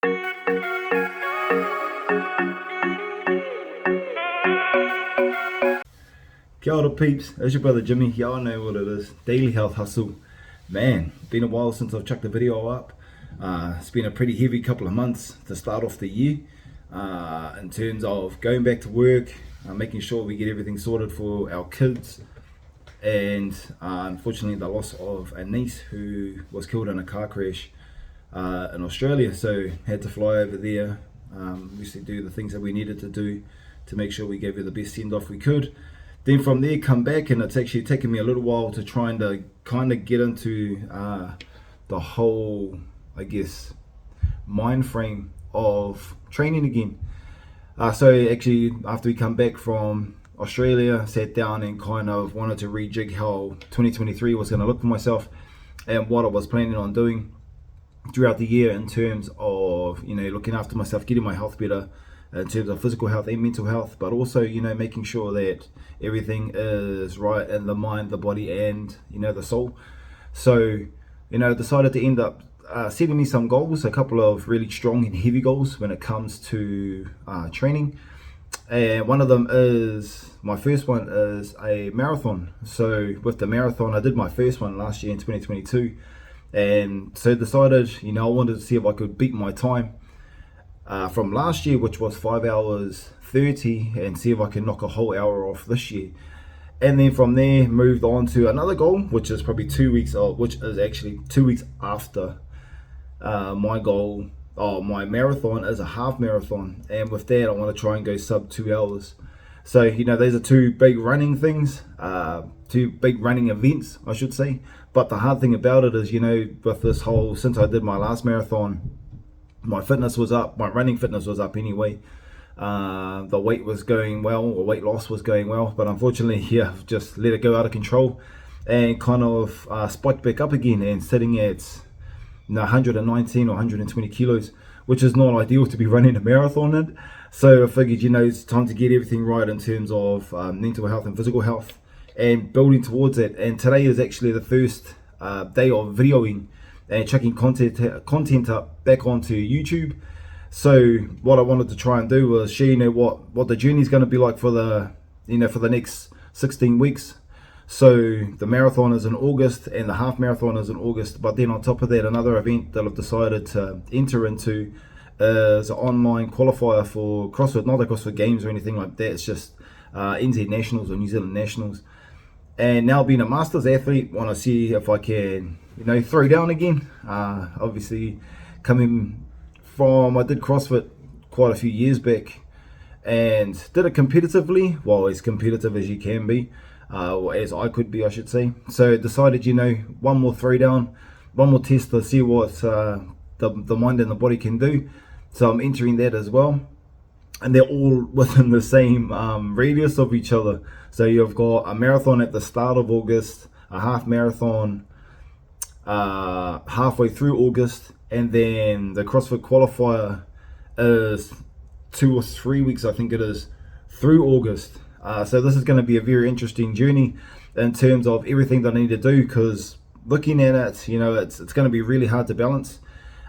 Kia ora peeps, it's your brother Jimmy. Y'all know what it is, daily health hustle. Man, been a while since I've chucked a video up. It's been a pretty heavy couple of months to start off the year in terms of going back to work, making sure we get everything sorted for our kids, and unfortunately the loss of a niece who was killed in a car crash in Australia, so had to fly over there, obviously do the things that we needed to do to make sure we gave her the best send off we could. Then from there come back, and it's actually taken me a little while to try and kind of get into the whole, I guess, mind frame of training again. So actually after we come back from Australia, sat down and kind of wanted to rejig how 2023 was going to look for myself and what I was planning on doing throughout the year in terms of, looking after myself, getting my health better in terms of physical health and mental health, but also, making sure that everything is right in the mind, the body, and, the soul. So, decided to end up setting me some goals, a couple of really strong and heavy goals when it comes to training. And one of them is, my first one is a marathon. So with the marathon, I did my first one last year in 2022. And so decided, I wanted to see if I could beat my time from last year, which was 5 hours 30, and see if I can knock a whole hour off this year. And then from there moved on to another goal, which is probably 2 weeks old, which is actually 2 weeks after my goal. My marathon is a half marathon, and with that I want to try and go sub 2 hours. So these are two big running things, two big running events I should say. But the hard thing about it is, with this whole, since I did my last marathon, my fitness was up, my running fitness was up anyway. The weight was going well, or weight loss was going well, but unfortunately, I've just let it go out of control and kind of spiked back up again and sitting at 119 or 120 kilos, which is not ideal to be running a marathon in. So I figured, it's time to get everything right in terms of mental health and physical health and building towards it. And today is actually the first day of videoing and chucking content up back onto YouTube. So what I wanted to try and do was share, what the journey is going to be like for the next 16 weeks. So the marathon is in August and the half marathon is in August, but then on top of that, another event that I've decided to enter into is an online qualifier for CrossFit, not the CrossFit Games or anything like that. It's just NZ Nationals or New Zealand Nationals. And now being a Masters athlete, want to see if I can, throw down again. Obviously coming from, I did CrossFit quite a few years back and did it competitively, well, as competitive as you can be, or as I could be, I should say. So decided, one more throwdown, one more test to see what the mind and the body can do. So I'm entering that as well. And they're all within the same radius of each other. So you've got a marathon at the start of August, a half marathon halfway through August, and then the CrossFit qualifier is 2 or 3 weeks, I think it is, through August. So this is going to be a very interesting journey in terms of everything that I need to do, because looking at it, it's going to be really hard to balance.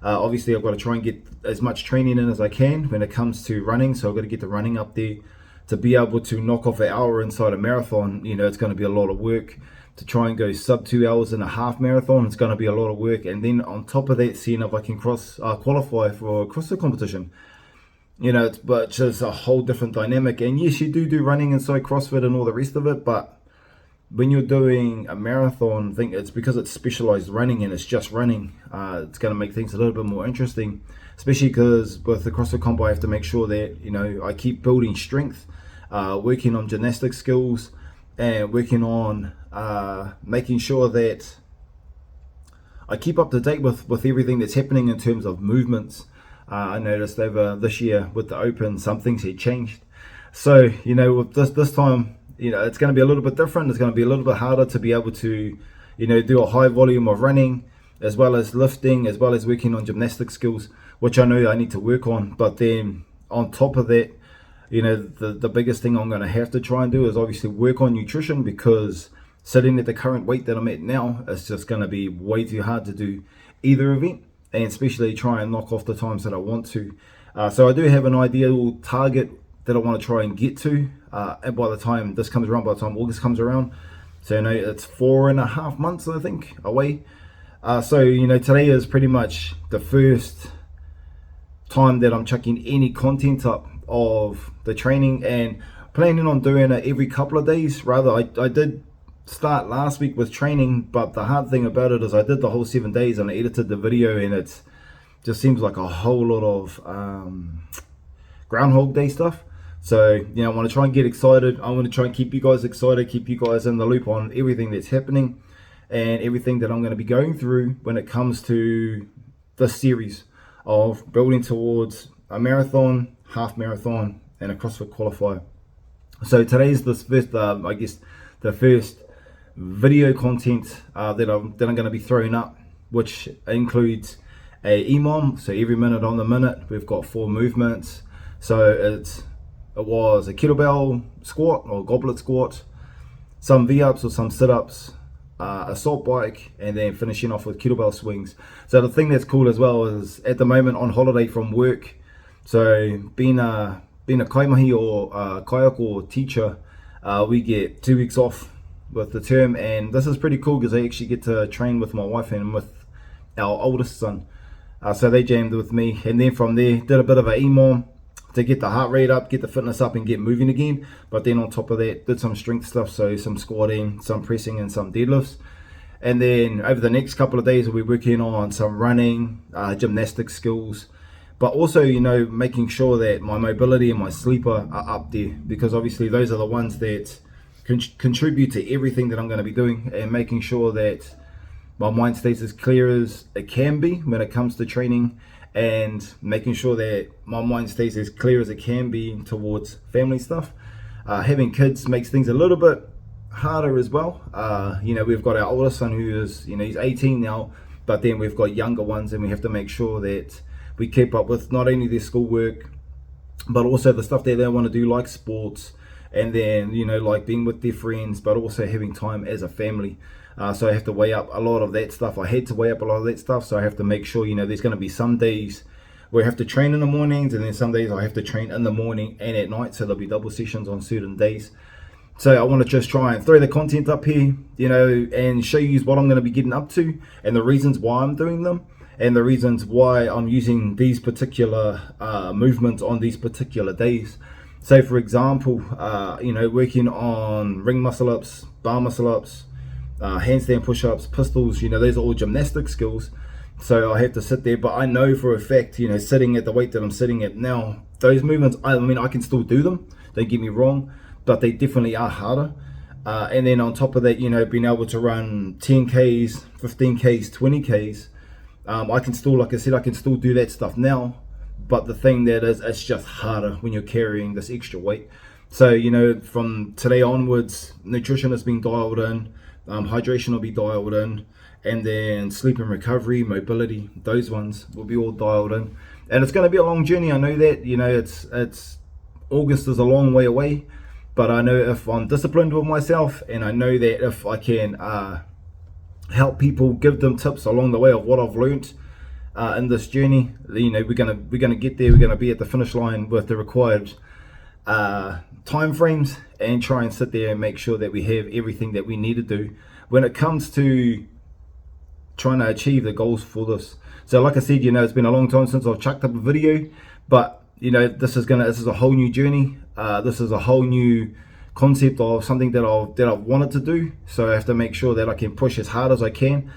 Obviously I've got to try and get as much training in as I can when it comes to running, so I've got to get the running up there to be able to knock off an hour inside a marathon. It's going to be a lot of work to try and go sub 2 hours in a half marathon. It's going to be a lot of work, and then on top of that, seeing if I can qualify for a CrossFit competition. But just a whole different dynamic. And yes, you do running inside CrossFit and all the rest of it, but when you're doing a marathon, I think it's because it's specialized running and it's just running. It's going to make things a little bit more interesting, especially because with the CrossFit comp, I have to make sure that, I keep building strength, working on gymnastic skills, and working on making sure that I keep up to date with everything that's happening in terms of movements. I noticed over this year with the Open, some things had changed. So, with this time, it's going to be a little bit different. It's going to be a little bit harder to be able to, do a high volume of running, as well as lifting, as well as working on gymnastic skills, which I know I need to work on. But then on top of that, the biggest thing I'm going to have to try and do is obviously work on nutrition, because sitting at the current weight that I'm at now, it's just going to be way too hard to do either event. and especially try and knock off the times that I want to. So I do have an ideal target that I want to try and get to, and by the time this comes around, by the time August comes around, so it's 4.5 months I think away. So today is pretty much the first time that I'm chucking any content up of the training, and planning on doing it every couple of days. Rather, I did start last week with training, but the hard thing about it is I did the whole 7 days and I edited the video, and it just seems like a whole lot of Groundhog Day stuff. So I want to try and get excited. I want to try and keep you guys excited, keep you guys in the loop on everything that's happening and everything that I'm going to be going through when it comes to this series of building towards a marathon, half marathon, and a CrossFit qualifier. So today's this first, I guess, the first video content that I'm going to be throwing up, which includes a EMOM. So every minute on the minute, we've got 4 movements. So it was a kettlebell squat or goblet squat, some V-ups or some sit-ups, a salt bike, and then finishing off with kettlebell swings. So the thing that's cool as well is at the moment on holiday from work, so being a kaimahi or kayak or teacher, we get 2 weeks off with the term, and this is pretty cool because I actually get to train with my wife and with our oldest son. So they jammed with me, and then from there did a bit of an EMOM to get the heart rate up, get the fitness up and get moving again. But then on top of that, did some strength stuff, so some squatting, some pressing and some deadlifts. And then over the next couple of days we'll be working on some running, gymnastic skills, but also making sure that my mobility and my sleeper are up there, because obviously those are the ones that contribute to everything that I'm going to be doing, and making sure that my mind stays as clear as it can be when it comes to training, and making sure that my mind stays as clear as it can be towards family stuff. Having kids makes things a little bit harder as well. We've got our oldest son who is, he's 18 now, but then we've got younger ones, and we have to make sure that we keep up with not only their schoolwork, but also the stuff that they want to do, like sports, and then like being with their friends, but also having time as a family. So I have to weigh up a lot of that stuff. I had to weigh up a lot of that stuff, so I have to make sure there's going to be some days where I have to train in the mornings, and then some days I have to train in the morning and at night, so there'll be double sessions on certain days. So I want to just try and throw the content up here, and show you what I'm going to be getting up to, and the reasons why I'm doing them, and the reasons why I'm using these particular movements on these particular days. So for example, working on ring muscle ups, bar muscle ups, handstand push-ups, pistols, those are all gymnastic skills. So I have to sit there, but I know for a fact, sitting at the weight that I'm sitting at now, those movements, I can still do them, don't get me wrong, but they definitely are harder. And then on top of that, being able to run 10Ks, 15Ks, 20Ks, I can still, like I said, I can still do that stuff now, but the thing that is, it's just harder when you're carrying this extra weight. So, from today onwards, nutrition has been dialed in, hydration will be dialed in, and then sleep and recovery, mobility, those ones will be all dialed in. And it's going to be a long journey, I know that. It's August is a long way away, but I know if I'm disciplined with myself, and I know that if I can help people, give them tips along the way of what I've learned in this journey, we're gonna get there. We're gonna be at the finish line with the required time frames, and try and sit there and make sure that we have everything that we need to do when it comes to trying to achieve the goals for this. So like I said, it's been a long time since I've chucked up a video, but this is a whole new journey. This is a whole new concept of something that I've wanted to do. So I have to make sure that I can push as hard as I can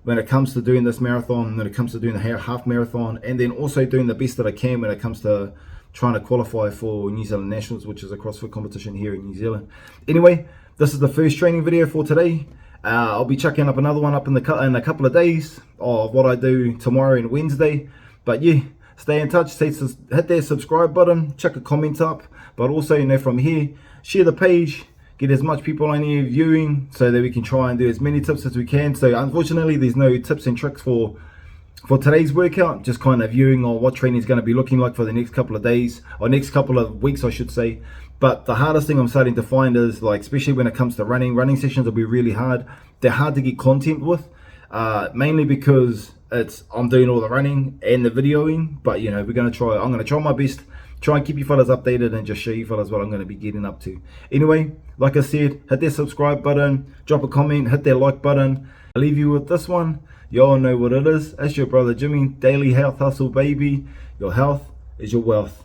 when it comes to doing this marathon, when it comes to doing the half marathon, and then also doing the best that I can when it comes to trying to qualify for New Zealand Nationals, which is a CrossFit competition here in New Zealand. Anyway, this is the first training video for today. I'll be chucking up another one up in a couple of days of what I do tomorrow and Wednesday. But yeah, stay in touch, hit that subscribe button, chuck a comment up, but also from here, share the page, get as much people on here viewing so that we can try and do as many tips as we can. So unfortunately there's no tips and tricks for today's workout, just kind of viewing on what training is going to be looking like for the next couple of days, or next couple of weeks I should say. But the hardest thing I'm starting to find is, especially when it comes to running sessions will be really hard. They're hard to get content with, mainly because I'm doing all the running and the videoing. But you know, I'm gonna try my best, try and keep you fellas updated and just show you fellas what I'm gonna be getting up to. Anyway, like I said, hit that subscribe button, drop a comment, hit that like button. I'll leave you with this one. Y'all know what it is. It's your brother Jimmy, daily health hustle, baby. Your health is your wealth.